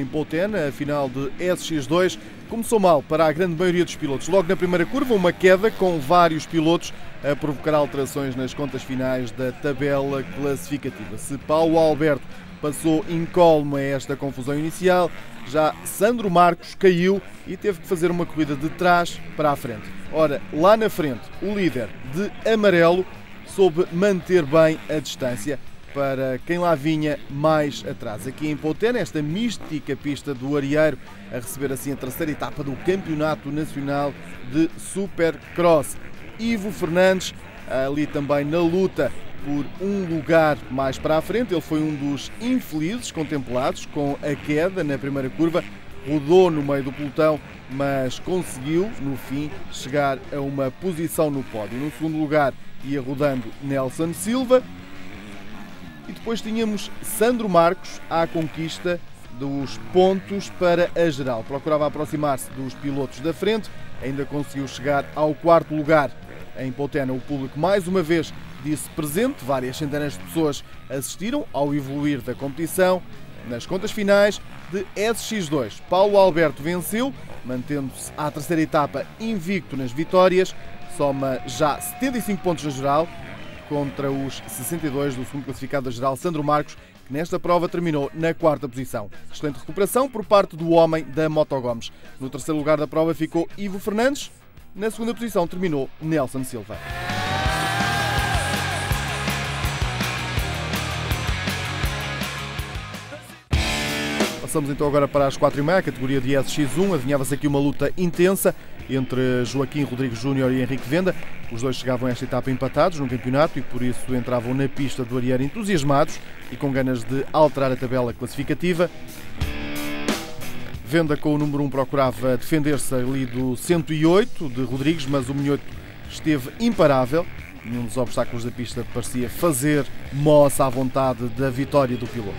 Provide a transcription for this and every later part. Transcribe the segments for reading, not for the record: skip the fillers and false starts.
em Poutena. A final de SX2 começou mal para a grande maioria dos pilotos. Logo na primeira curva, uma queda com vários pilotos a provocar alterações nas contas finais da tabela classificativa. Se Paulo Alberto passou incólume a esta confusão inicial, já Sandro Marcos caiu e teve que fazer uma corrida de trás para a frente. Ora, lá na frente, o líder de amarelo soube manter bem a distância para quem lá vinha mais atrás. Aqui em Poutena, esta mística pista do Arieiro, a receber assim a terceira etapa do Campeonato Nacional de Supercross. Ivo Fernandes, ali também na luta por um lugar mais para a frente. Ele foi um dos infelizes contemplados com a queda na primeira curva. Rodou no meio do pelotão, mas conseguiu, no fim, chegar a uma posição no pódio. No segundo lugar ia rodando Nelson Silva. E depois tínhamos Sandro Marcos à conquista dos pontos para a geral. Procurava aproximar-se dos pilotos da frente, ainda conseguiu chegar ao quarto lugar. Em Poutena, o público mais uma vez disse presente, várias centenas de pessoas assistiram ao evoluir da competição. Nas contas finais de SX2, Paulo Alberto venceu, mantendo-se à terceira etapa invicto nas vitórias, soma já 75 pontos na geral, contra os 62 do segundo classificado da geral, Sandro Marcos, que nesta prova terminou na quarta posição. Excelente recuperação por parte do homem da Moto Gomes. No terceiro lugar da prova ficou Ivo Fernandes, na segunda posição terminou Nelson Silva. Passamos então agora para as 4h30, a categoria de SX1. Adivinhava-se aqui uma luta intensa entre Joaquim Rodrigues Júnior e Henrique Venda. Os dois chegavam a esta etapa empatados no campeonato e por isso entravam na pista do Arieiro entusiasmados e com ganas de alterar a tabela classificativa. Venda com o número 1 procurava defender-se ali do 108 de Rodrigues, mas o minhoto esteve imparável. Nenhum dos obstáculos da pista parecia fazer moça à vontade da vitória do piloto.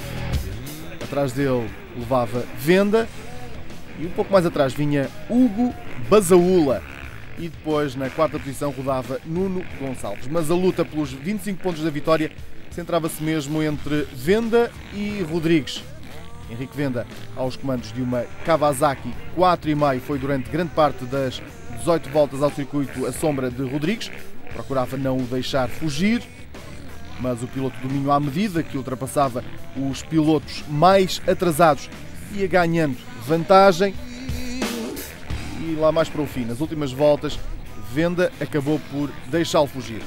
Atrás dele levava Venda e um pouco mais atrás vinha Hugo Basaúla e depois na quarta posição rodava Nuno Gonçalves. Mas a luta pelos 25 pontos da vitória centrava-se mesmo entre Venda e Rodrigues. Henrique Venda aos comandos de uma Kawasaki 4,5 foi durante grande parte das 18 voltas ao circuito à sombra de Rodrigues, procurava não o deixar fugir, mas o piloto do Minho, à medida que ultrapassava os pilotos mais atrasados, ia ganhando vantagem. E lá mais para o fim, nas últimas voltas, Venda acabou por deixá-lo fugir.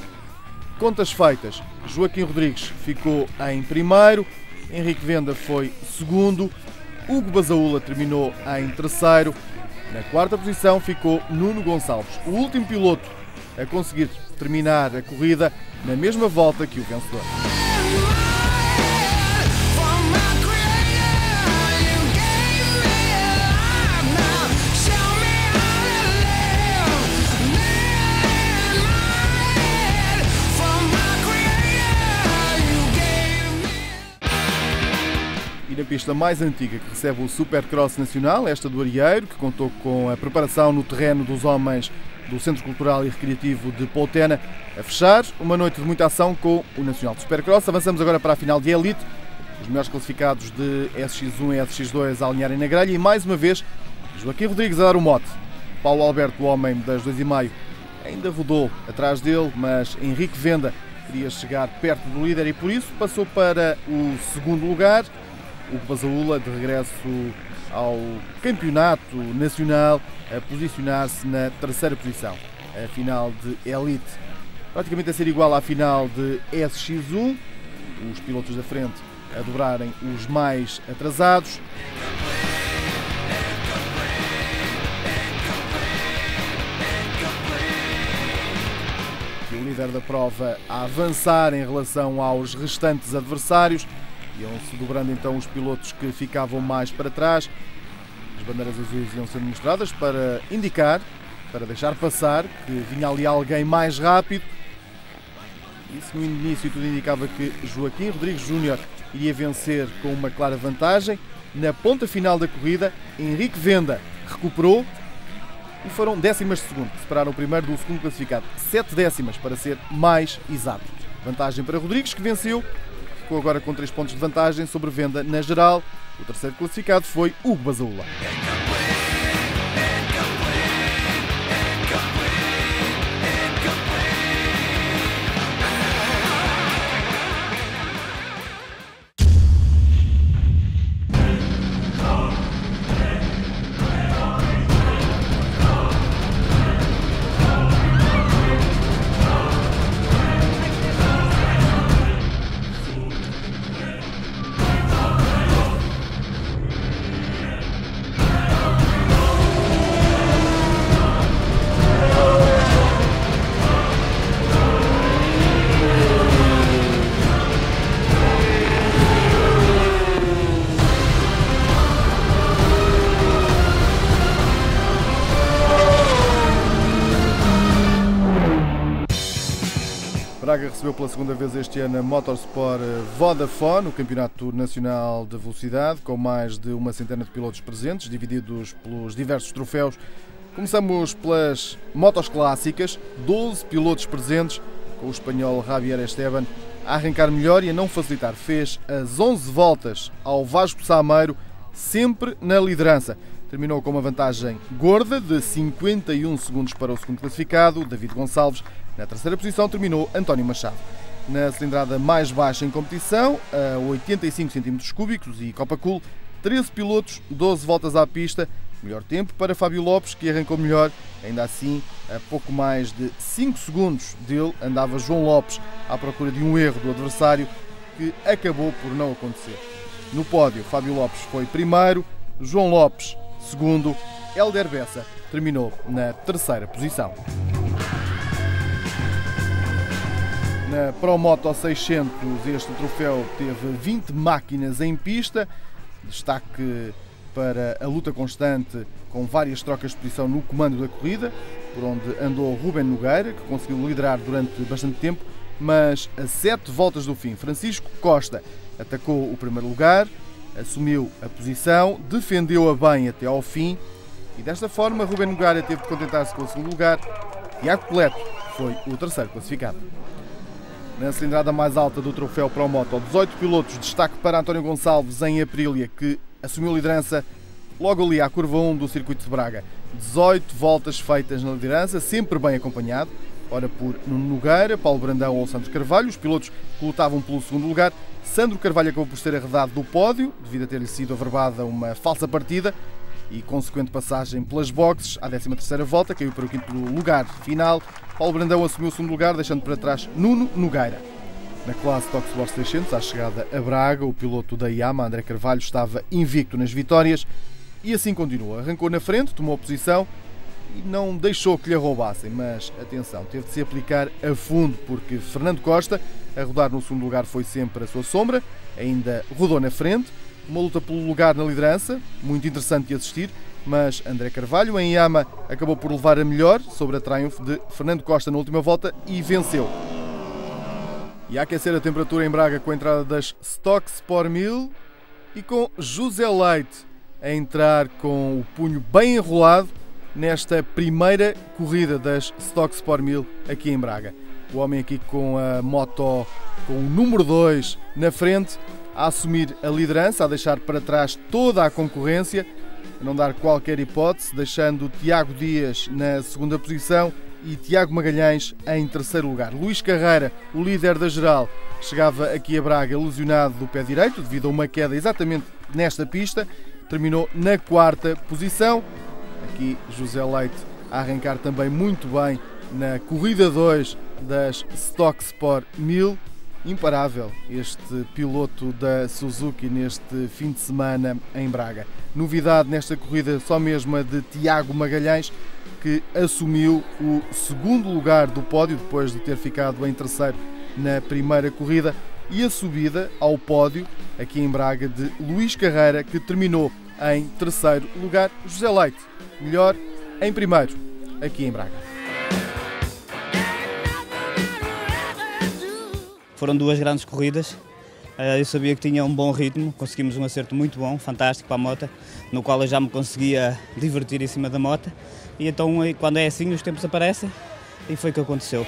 Contas feitas, Joaquim Rodrigues ficou em primeiro, Henrique Venda foi segundo, Hugo Basaúla terminou em terceiro. Na quarta posição ficou Nuno Gonçalves, o último piloto a conseguir terminar a corrida na mesma volta que o vencedor. E na pista mais antiga que recebe o Supercross Nacional, esta do Arieiro, que contou com a preparação no terreno dos homens do Centro Cultural e Recreativo de Poutena, a fechar uma noite de muita ação com o Nacional de Supercross. Avançamos agora para a final de Elite, os melhores classificados de SX1 e SX2 a alinharem na grelha e mais uma vez Joaquim Rodrigues a dar o mote. Paulo Alberto, o homem das 2,5, ainda rodou atrás dele, mas Henrique Venda queria chegar perto do líder e por isso passou para o segundo lugar. O Basaúla, de regresso ao Campeonato Nacional, a posicionar-se na terceira posição. A final de Elite praticamente a ser igual à final de SX1, os pilotos da frente a dobrarem os mais atrasados. E o líder da prova a avançar em relação aos restantes adversários. Iam-se dobrando então os pilotos que ficavam mais para trás. As bandeiras azuis iam sendo mostradas para indicar, para deixar passar, que vinha ali alguém mais rápido. Isso no início tudo indicava que Joaquim Rodrigues Júnior iria vencer com uma clara vantagem. Na ponta final da corrida, Henrique Venda recuperou e foram décimas de segundo que separaram o primeiro do segundo classificado. 7 décimas para ser mais exato. Vantagem para Rodrigues, que venceu ficou agora com 3 pontos de vantagem sobre Venda na geral. O terceiro classificado foi Hugo Basaúla. Braga recebeu pela segunda vez este ano a Motorsport Vodafone, o Campeonato Nacional de Velocidade, com mais de uma centena de pilotos presentes, divididos pelos diversos troféus. Começamos pelas motos clássicas, 12 pilotos presentes, com o espanhol Javier Esteban a arrancar melhor e a não facilitar. Fez as 11 voltas ao Vasco Sameiro, sempre na liderança. Terminou com uma vantagem gorda de 51 segundos para o segundo classificado, David Gonçalves. Na terceira posição terminou António Machado. Na cilindrada mais baixa em competição, a 85 cm3 e Copa Cool, 13 pilotos, 12 voltas à pista. Melhor tempo para Fábio Lopes, que arrancou melhor. Ainda assim, a pouco mais de 5 segundos dele andava João Lopes à procura de um erro do adversário, que acabou por não acontecer. No pódio, Fábio Lopes foi primeiro, João Lopes segundo, Hélder Bessa terminou na terceira posição. Na ProMoto 600, este troféu teve 20 máquinas em pista, destaque para a luta constante com várias trocas de posição no comando da corrida, por onde andou Ruben Nogueira, que conseguiu liderar durante bastante tempo, mas a 7 voltas do fim, Francisco Costa atacou o primeiro lugar, assumiu a posição, defendeu-a bem até ao fim e desta forma Ruben Nogueira teve de contentar-se com o segundo lugar. Tiago Coleto foi o terceiro classificado. Na cilindrada mais alta do troféu ProMoto, 18 pilotos, destaque para António Gonçalves em Aprilia, que assumiu a liderança logo ali à curva 1 do circuito de Braga. 18 voltas feitas na liderança, sempre bem acompanhado, ora por Nuno Nogueira, Paulo Brandão ou Santos Carvalho. Os pilotos que lutavam pelo segundo lugar. Sandro Carvalho acabou por ser arredado do pódio, devido a ter-lhe sido averbada uma falsa partida e consequente passagem pelas boxes à 13ª volta, caiu para o 5º lugar final. Paulo Brandão assumiu o segundo lugar, deixando para trás Nuno Nogueira. Na classe Stock Sport 600, à chegada a Braga, o piloto da Yamaha, André Carvalho, estava invicto nas vitórias e assim continua. Arrancou na frente, tomou posição e não deixou que lhe roubassem, mas atenção, teve de se aplicar a fundo, porque Fernando Costa, a rodar no segundo lugar, foi sempre a sua sombra, ainda rodou na frente. Uma luta pelo lugar na liderança, muito interessante de assistir, mas André Carvalho, em Yamaha, acabou por levar a melhor sobre a Triumph de Fernando Costa na última volta e venceu. E a aquecer a temperatura em Braga com a entrada das Stock Sport 1000 e com José Leite a entrar com o punho bem enrolado nesta primeira corrida das Stock Sport 1000 aqui em Braga. O homem aqui com a moto com o número 2 na frente, a assumir a liderança, a deixar para trás toda a concorrência, a não dar qualquer hipótese, deixando Tiago Dias na segunda posição e Tiago Magalhães em terceiro lugar. Luís Carreira, o líder da geral, chegava aqui a Braga lesionado do pé direito, devido a uma queda exatamente nesta pista, terminou na quarta posição. Aqui José Leite a arrancar também muito bem na corrida 2 das Stock Sport 1000. Imparável este piloto da Suzuki neste fim de semana em Braga. Novidade nesta corrida só mesmo a de Tiago Magalhães, que assumiu o segundo lugar do pódio depois de ter ficado em terceiro na primeira corrida, e a subida ao pódio aqui em Braga de Luís Carreira, que terminou em terceiro lugar. José Leite, melhor em primeiro aqui em Braga. Foram duas grandes corridas, eu sabia que tinha um bom ritmo, conseguimos um acerto muito bom, fantástico para a moto, no qual eu já me conseguia divertir em cima da moto, e então quando é assim os tempos aparecem e foi o que aconteceu.